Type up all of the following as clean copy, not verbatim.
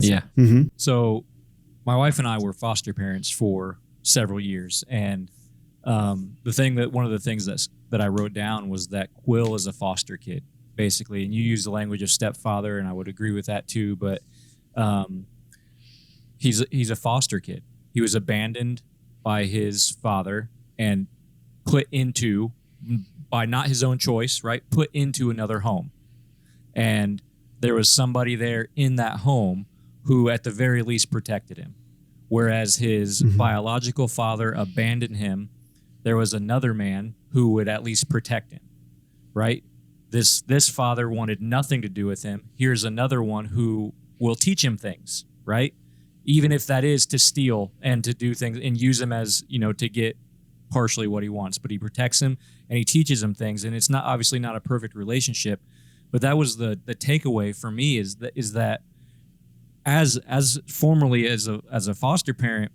Yeah. Mm-hmm. So my wife and I were foster parents for several years, and one of the things that I wrote down was that Quill is a foster kid, basically. And you use the language of stepfather, and I would agree with that too. But he's a foster kid. He was abandoned by his father and put into, by not his own choice, right? Put into another home. And there was somebody there in that home who at the very least protected him. Whereas his biological father abandoned him, there was another man who would at least protect him, right? This father wanted nothing to do with him. Here's another one who will teach him things, right? Even if that is to steal and to do things and use him as, to get partially what he wants. But he protects him and he teaches him things. And it's not obviously not a perfect relationship, but that was the takeaway for me is that as formerly as a foster parent,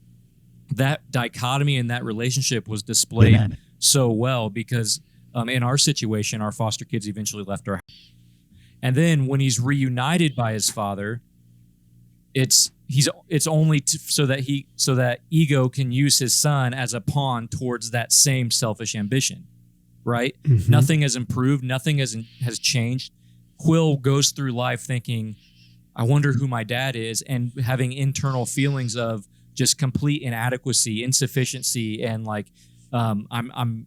that dichotomy in that relationship was displayed so well because in our situation, our foster kids eventually left our house. And then when he's reunited by his father, it's only so that ego can use his son as a pawn towards that same selfish ambition, right? Mm-hmm. Nothing has improved. Nothing has changed. Quill goes through life thinking, I wonder who my dad is, and having internal feelings of just complete inadequacy, insufficiency, and like I'm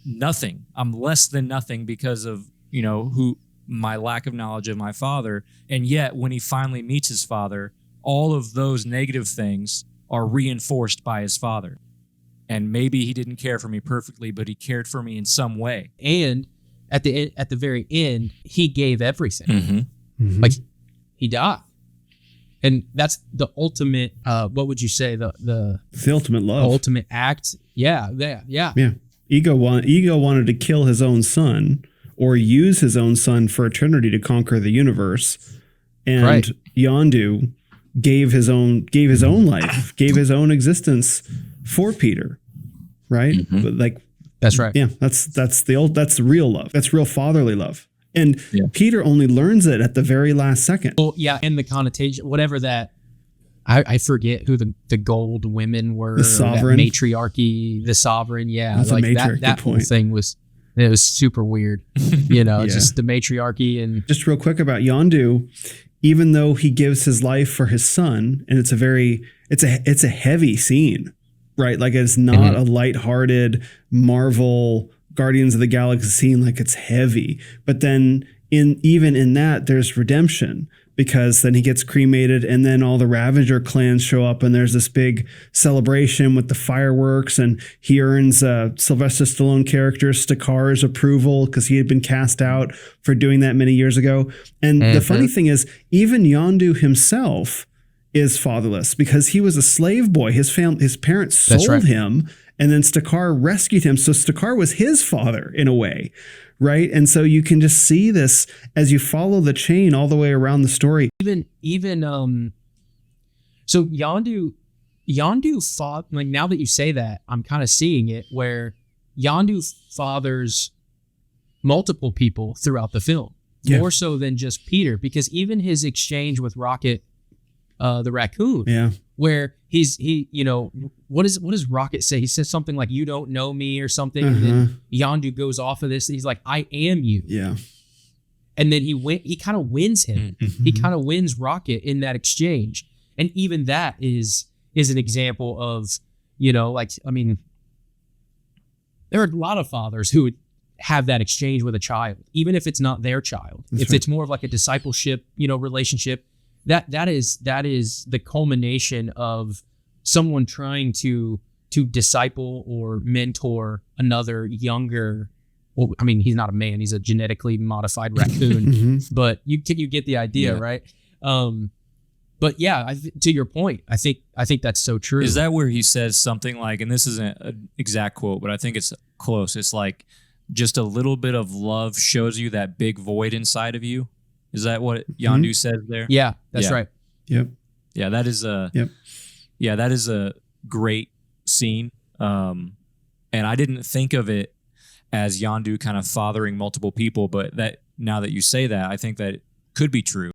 nothing. I'm less than nothing because of who my lack of knowledge of my father. And yet, when he finally meets his father, all of those negative things are reinforced by his father. And maybe he didn't care for me perfectly, but he cared for me in some way. And at the very end, he gave everything. Mm-hmm. Mm-hmm. Like he died. And that's the ultimate, what would you say? The ultimate love. Ultimate act. Yeah. Ego wanted to kill his own son or use his own son for eternity to conquer the universe. And Yondu gave his own life, gave his own existence for Peter. Right? Mm-hmm. But like that's right. Yeah, that's real love. That's real fatherly love. And yeah. Peter only learns it at the very last second. Well, yeah, and the connotation, whatever that, I forget who the gold women were. The sovereign. That matriarchy, the sovereign, yeah. That's like a matriarch, that whole thing was super weird. Yeah. Just the matriarchy. And just real quick about Yondu, even though he gives his life for his son, and it's a heavy scene, right? Like it's not a lighthearted Marvel Guardians of the Galaxy scene, like it's heavy. But then even in that, there's redemption because then he gets cremated and then all the Ravager clans show up and there's this big celebration with the fireworks and he earns Sylvester Stallone character Stakar's approval because he had been cast out for doing that many years ago. And the funny thing is, even Yondu himself is fatherless because he was a slave boy. His parents sold him. And then Stakar rescued him. So Stakar was his father in a way, right? And so you can just see this as you follow the chain all the way around the story. So Yondu fought, like now that you say that, I'm kind of seeing it where Yondu fathers multiple people throughout the film, more so than just Peter, because even his exchange with Rocket, the raccoon, where what does Rocket say? He says something like, "You don't know me" or something. And then Yondu goes off of this. And he's like, "I am you." Yeah. And then he kind of wins him. Mm-hmm. He kind of wins Rocket in that exchange. And even that is an example of, there are a lot of fathers who would have that exchange with a child, even if it's not their child. It's more of like a discipleship, relationship. That is the culmination of someone trying to disciple or mentor another younger. Well, I mean, he's not a man; he's a genetically modified raccoon. But you get the idea, right? But yeah, to your point, I think that's so true. Is that where he says something like, and this isn't an exact quote, but I think it's close. It's like, just a little bit of love shows you that big void inside of you. Is that what Yondu says there? Yeah, that's right. Yep. Yeah, that is a great scene. And I didn't think of it as Yondu kind of fathering multiple people, but that now that you say that, I think that it could be true.